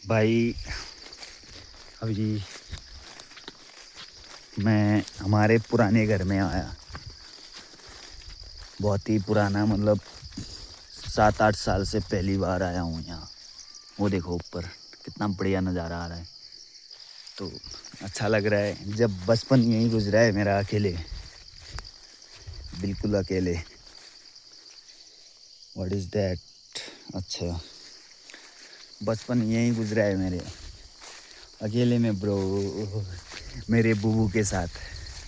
भाई अभी मैं हमारे पुराने घर में आया। बहुत ही पुराना, मतलब 7-8 साल से पहली बार आया हूँ यहाँ। वो देखो ऊपर कितना बढ़िया नज़ारा आ रहा है, तो अच्छा लग रहा है। जब बचपन यहीं गुजरा है मेरा, अकेले, बिल्कुल अकेले। What is that? अच्छा, बचपन यहीं गुजरा है मेरे, अकेले में ब्रो, मेरे बुबू के साथ।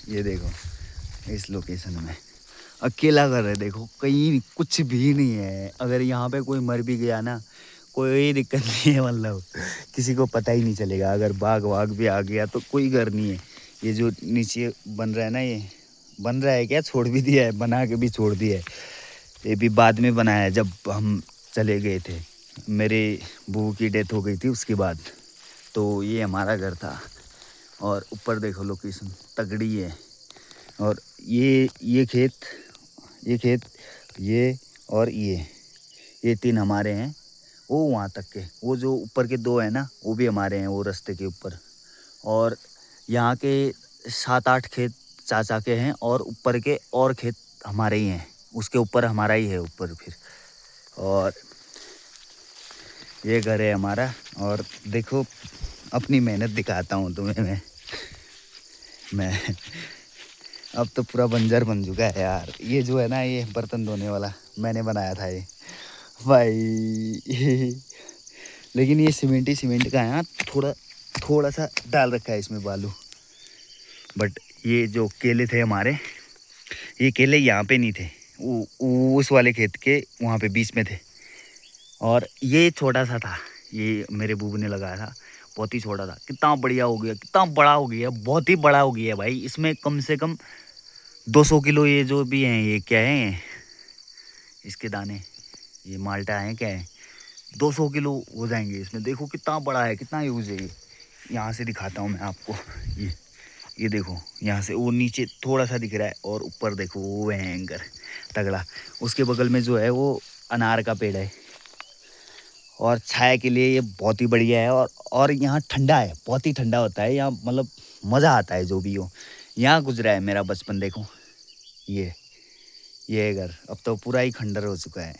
ये देखो इस लोकेशन में अकेला घर है। देखो कहीं कुछ भी नहीं है। अगर यहाँ पे कोई मर भी गया ना, कोई दिक्कत नहीं है, मतलब किसी को पता ही नहीं चलेगा। अगर बाघ वाघ भी आ गया तो कोई घर नहीं है। ये जो नीचे बन रहा है ना, ये बन रहा है क्या, छोड़ भी दिया है, बना के भी छोड़ दिया है। ये भी बाद में बनाया है, जब हम चले गए थे। मेरे बहू की डेथ हो गई थी उसके बाद। तो ये हमारा घर था। और ऊपर देखो लोकेशन तगड़ी है। और ये खेत, ये खेत, ये और ये 3 हमारे हैं। वो वहाँ तक के, वो जो ऊपर के 2 हैं ना, वो भी हमारे हैं, वो रास्ते के ऊपर। और यहाँ के 7-8 खेत चाचा के हैं, और ऊपर के और खेत हमारे ही हैं। उसके ऊपर हमारा ही है ऊपर फिर। और ये घर है हमारा। और देखो अपनी मेहनत दिखाता हूँ तुम्हें मैं अब तो पूरा बंजर बन चुका है यार। ये जो है ना, ये बर्तन धोने वाला मैंने बनाया था ये भाई। लेकिन ये सीमेंट का है हाँ, थोड़ा सा डाल रखा है इसमें बालू। बट ये जो केले थे हमारे, ये केले यहाँ पे नहीं थे, उस वाले खेत के वहाँ पे बीच में थे। और ये छोटा सा था, ये मेरे बूबू ने लगाया था, बहुत ही छोटा था। कितना बढ़िया हो गया, कितना बड़ा हो गया, बहुत ही बड़ा हो गया भाई। इसमें कम से कम 200 किलो ये जो भी हैं, ये क्या है, इसके दाने, ये माल्टा है क्या है, 200 किलो हो जाएंगे इसमें। देखो कितना बड़ा है, कितना यूज है ये। यहाँ से दिखाता हूँ मैं आपको। ये देखो, यहाँ से वो नीचे थोड़ा सा दिख रहा है, और ऊपर देखो वो है एंकर तगड़ा। उसके बगल में जो है वो अनार का पेड़ है। और छाया के लिए ये बहुत ही बढ़िया है। और यहाँ ठंडा है, बहुत ही ठंडा होता है यहाँ, मतलब मज़ा आता है जो भी हो। यहाँ गुजरा है मेरा बचपन। देखो ये घर अब तो पूरा ही खंडर हो चुका है,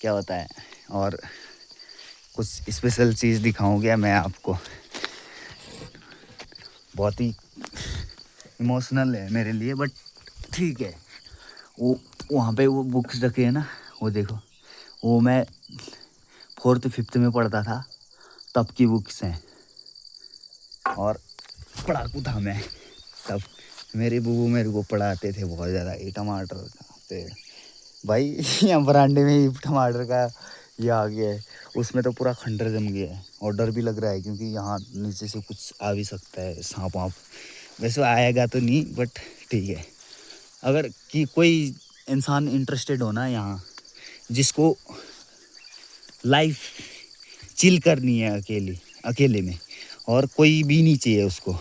क्या होता है। और कुछ स्पेशल चीज़ दिखाऊं क्या मैं आपको? बहुत ही इमोशनल है मेरे लिए, बट ठीक है। वो वहाँ पे वो बुक्स रखे हैं ना, वो देखो, वो मैं 4th-5th में पढ़ता था तब की बुक्स हैं। और पढ़ाकू था मैं तब। मेरे बूबू मेरे को पढ़ाते थे बहुत ज़्यादा। ये टमाटर का पेड़ भाई, यहाँ बरांडे में ही टमाटर का ये आ गया है। उसमें तो पूरा खंडर जम गया है, और डर भी लग रहा है, क्योंकि यहाँ नीचे से कुछ आ भी सकता है, सांप वाप। वैसे आएगा तो नहीं, बट ठीक है। अगर कि कोई इंसान इंटरेस्टेड हो ना यहाँ, जिसको लाइफ चिल करनी है अकेले में, और कोई भी नहीं चाहिए उसको,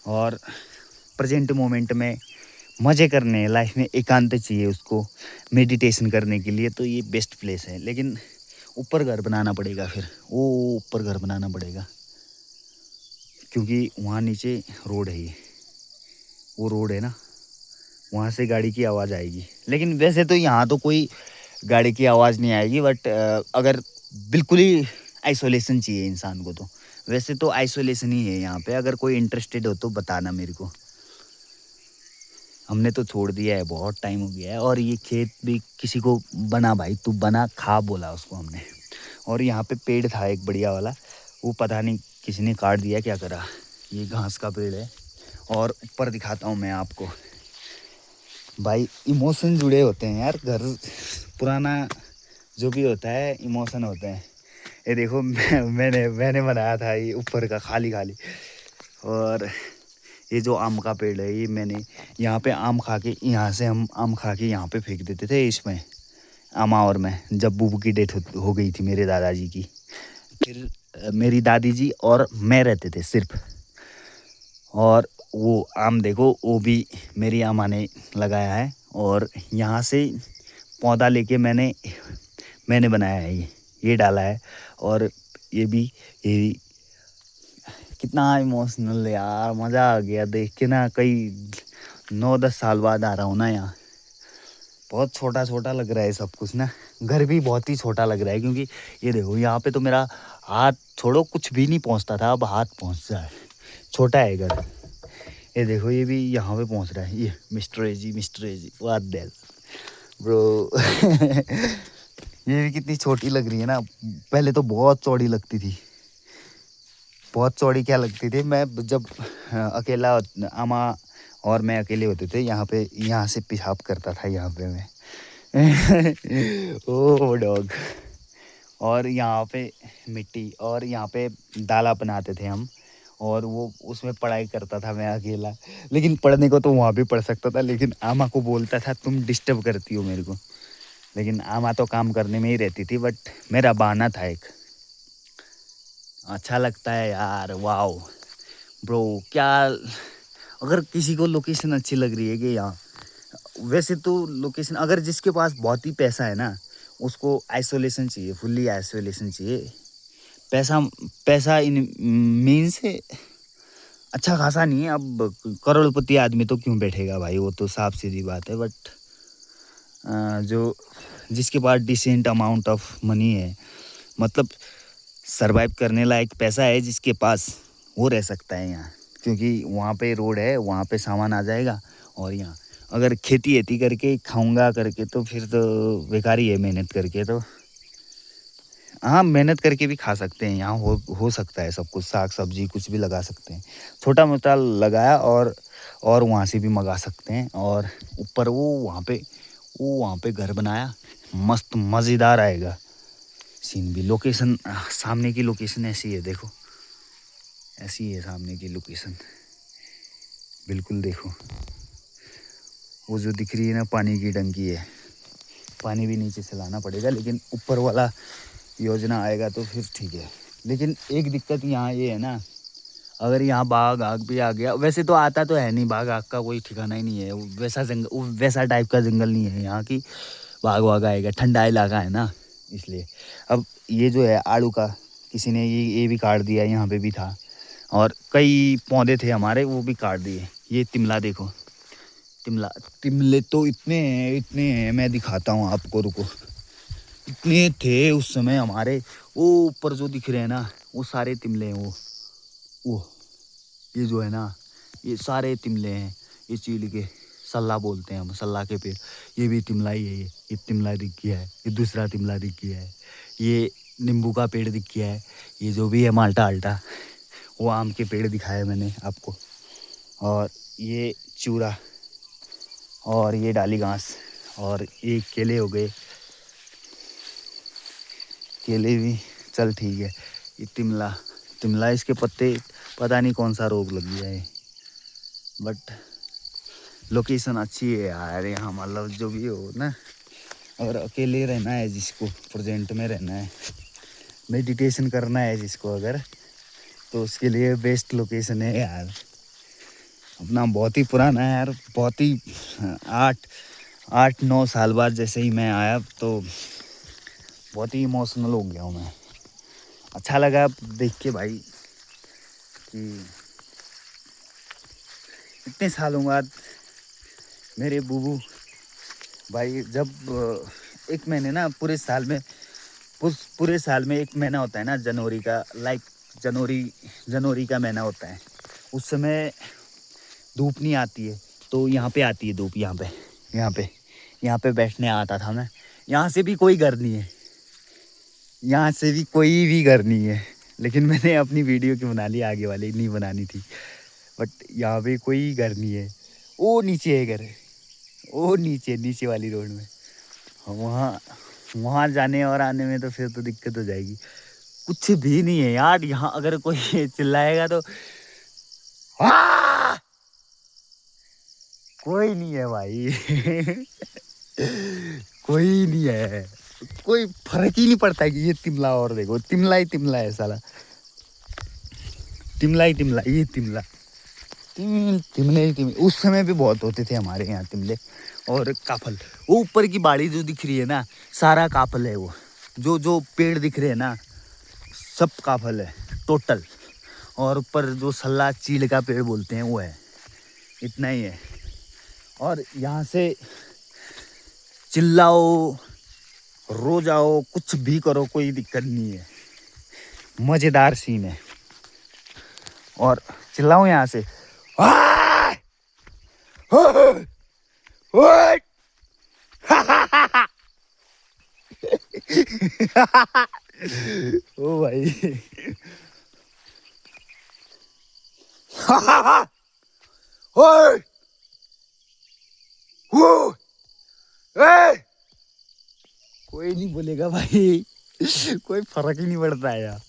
और प्रेजेंट मोमेंट में मज़े करने हैं, लाइफ में एकांत चाहिए उसको मेडिटेशन करने के लिए, तो ये बेस्ट प्लेस है। लेकिन ऊपर घर बनाना पड़ेगा, फिर वो ऊपर घर बनाना पड़ेगा, क्योंकि वहाँ नीचे रोड है। ये वो रोड है ना, वहाँ से गाड़ी की आवाज़ आएगी। लेकिन वैसे तो यहाँ तो कोई गाड़ी की आवाज़ नहीं आएगी, बट अगर बिल्कुल ही आइसोलेशन चाहिए इंसान को, तो वैसे तो आइसोलेशन ही है यहाँ पे। अगर कोई इंटरेस्टेड हो तो बताना मेरे को। हमने तो छोड़ दिया है, बहुत टाइम हो गया है। और ये खेत भी किसी को बना, भाई तू बना खा बोला उसको हमने। और यहाँ पे पेड़ था एक बढ़िया वाला, वो पता नहीं किसी ने काट दिया, क्या करा। ये घास का पेड़ है। और ऊपर दिखाता हूँ मैं आपको। भाई इमोशन जुड़े होते हैं यार, घर पुराना जो भी होता है इमोशन होते हैं। ये देखो मैंने बनाया था ये ऊपर का खाली खाली। और ये जो आम का पेड़ है, ये मैंने यहाँ पे आम खा के, यहाँ से हम आम खा के यहाँ पे फेंक देते थे इसमें, अमावर में, जब बूबू की डेथ हो गई थी मेरे दादाजी की। फिर मेरी दादी जी और मैं रहते थे सिर्फ। और वो आम देखो, वो भी मेरी अम्मा ने लगाया है। और यहाँ से पौधा लेके मैंने बनाया है, ये डाला है। और ये भी कितना इमोशनल यार, मज़ा आ गया देख के ना। कई 9-10 साल बाद आ रहा हूँ ना यहाँ। बहुत छोटा छोटा लग रहा है सब कुछ ना। घर भी बहुत ही छोटा लग रहा है, क्योंकि ये देखो यहाँ पे तो मेरा हाथ छोड़ो कुछ भी नहीं पहुँचता था, अब हाथ पहुँच रहा है। छोटा है घर। ये देखो ये भी यहाँ पे पहुँच रहा है। ये mister AG what that bro. ये भी कितनी छोटी लग रही है ना। पहले तो बहुत चौड़ी लगती थी, बहुत चौड़ी क्या लगती थी। मैं जब अकेला, आमा और मैं अकेले होते थे यहाँ पे, यहाँ से पेशाब करता था यहाँ पे मैं। ओ डॉग। और यहाँ पे मिट्टी, और यहाँ पे दाला बनाते थे हम, और वो उसमें पढ़ाई करता था मैं अकेला। लेकिन पढ़ने को तो वहाँ भी पढ़ सकता था, लेकिन आमा को बोलता था तुम डिस्टर्ब करती हो मेरे को। लेकिन आमा तो काम करने में ही रहती थी, बट मेरा बहाना था एक। अच्छा लगता है यार, वाओ ब्रो। क्या अगर किसी को लोकेशन अच्छी लग रही है कि यहाँ, वैसे तो लोकेशन, अगर जिसके पास बहुत ही पैसा है ना, उसको आइसोलेशन चाहिए, फुल्ली आइसोलेशन चाहिए। पैसा पैसा इन मीन्स अच्छा खासा नहीं है। अब करोड़पति आदमी तो क्यों बैठेगा भाई, वो तो साफ सीधी बात है। बट जो जिसके पास डिसेंट अमाउंट ऑफ मनी है, मतलब सरवाइव करने लायक पैसा है जिसके पास, वो रह सकता है यहाँ। क्योंकि वहाँ पे रोड है, वहाँ पे सामान आ जाएगा। और यहाँ अगर खेती वेती करके खाऊंगा करके, तो फिर तो बेकार ही है मेहनत करके तो। हाँ, मेहनत करके भी खा सकते हैं यहाँ, हो सकता है सब कुछ, साग सब्जी कुछ भी लगा सकते हैं। छोटा मोटा लगाया, और वहाँ से भी मंगा सकते हैं। और ऊपर वो वहाँ पे घर बनाया, मस्त मज़ेदार आएगा सीन भी। लोकेशन, सामने की लोकेशन ऐसी है देखो, ऐसी है सामने की लोकेशन, बिल्कुल देखो। वो जो दिख रही है ना, पानी की टंकी है। पानी भी नीचे से लाना पड़ेगा, लेकिन ऊपर वाला योजना आएगा तो फिर ठीक है। लेकिन एक दिक्कत यहाँ ये है ना, अगर यहाँ बाघ आग भी आ गया, वैसे तो आता तो है नहीं, बाघ आग का कोई ठिकाना ही नहीं है। वैसा जंगल, वैसा टाइप का जंगल नहीं है यहाँ की बाघ वाघ आएगा, ठंडा इलाका है ना, इसलिए। अब ये जो है आड़ू का, किसी ने ये भी काट दिया, यहाँ पे भी था। और कई पौधे थे हमारे, वो भी काट दिए। ये तिमला देखो, तिमले तो इतने हैं, मैं दिखाता हूँ आपको, रुको। इतने थे उस समय हमारे। वो ऊपर जो दिख रहे हैं ना, वो सारे तिमले हैं। वो ये जो है ना, ये सारे तिमले हैं। ये चील के सल्ला बोलते हैं हम, सल्ला के पेड़। ये भी तिमला ही है। ये तिमला दिख गया है, ये दूसरा तिमला दिख गया है। ये नींबू का पेड़ दिख गया है। ये जो भी है माल्टा आल्टा, वो आम के पेड़ दिखाए मैंने आपको। और ये चूरा, और ये डाली घास, और ये केले हो गए। केले भी चल ठीक है। ये तिमला इसके पत्ते, पता नहीं कौन सा रोग लग गया है। बट लोकेशन अच्छी है यार यहाँ, मतलब जो भी हो ना। अगर अकेले रहना है जिसको, प्रेजेंट में रहना है, मेडिटेशन करना है जिसको अगर, तो उसके लिए बेस्ट लोकेशन है यार। अपना बहुत ही पुराना है यार, बहुत ही 8-9 साल बाद जैसे ही मैं आया, तो बहुत ही इमोशनल हो गया हूँ मैं। अच्छा लगा देख के भाई कि इतने सालों बाद मेरे बूबू भाई, जब एक महीने ना पूरे साल में एक महीना होता है ना जनवरी का, लाइक जनवरी का महीना होता है। उस समय धूप नहीं आती है, तो यहाँ पे आती है धूप। यहाँ पे बैठने आता था मैं। यहाँ से भी कोई घर नहीं है, यहाँ से भी कोई भी घर नहीं है। लेकिन मैंने अपनी वीडियो क्यों बना ली, आगे वाली नहीं बनानी थी। बट यहाँ पे कोई घर नहीं है। वो नीचे है घर, वो नीचे वाली रोड में। वहाँ वहाँ जाने और आने में तो फिर तो दिक्कत हो जाएगी। कुछ भी नहीं है यार यहाँ। अगर कोई चिल्लाएगा तो "आ!" कोई नहीं है भाई। कोई नहीं है। कोई फर्क ही नहीं पड़ता है कि ये तिमला, और देखो तिमला ही तिमला है साला, तिमला ही तिमला, ये तिमला, तिमले ही तिमले। उस समय भी बहुत होते थे हमारे यहाँ तिमले। और काफल, वो ऊपर की बाड़ी जो दिख रही है ना, सारा काफल है। वो जो जो पेड़ दिख रहे हैं ना, सब का फल है टोटल। और ऊपर जो सल्ला चीड़ का पेड़ बोलते हैं वो है, इतना ही है। और यहाँ से चिल्लाओ, रो जाओ, कुछ भी करो, कोई दिक्कत नहीं है, मजेदार सीन है। और चिल्लाओ यहाँ से, "आय! ओए! ओए!" ओ भाई। ओए! वो! ए! कोई नहीं बोलेगा भाई, कोई फर्क ही नहीं पड़ता है यार।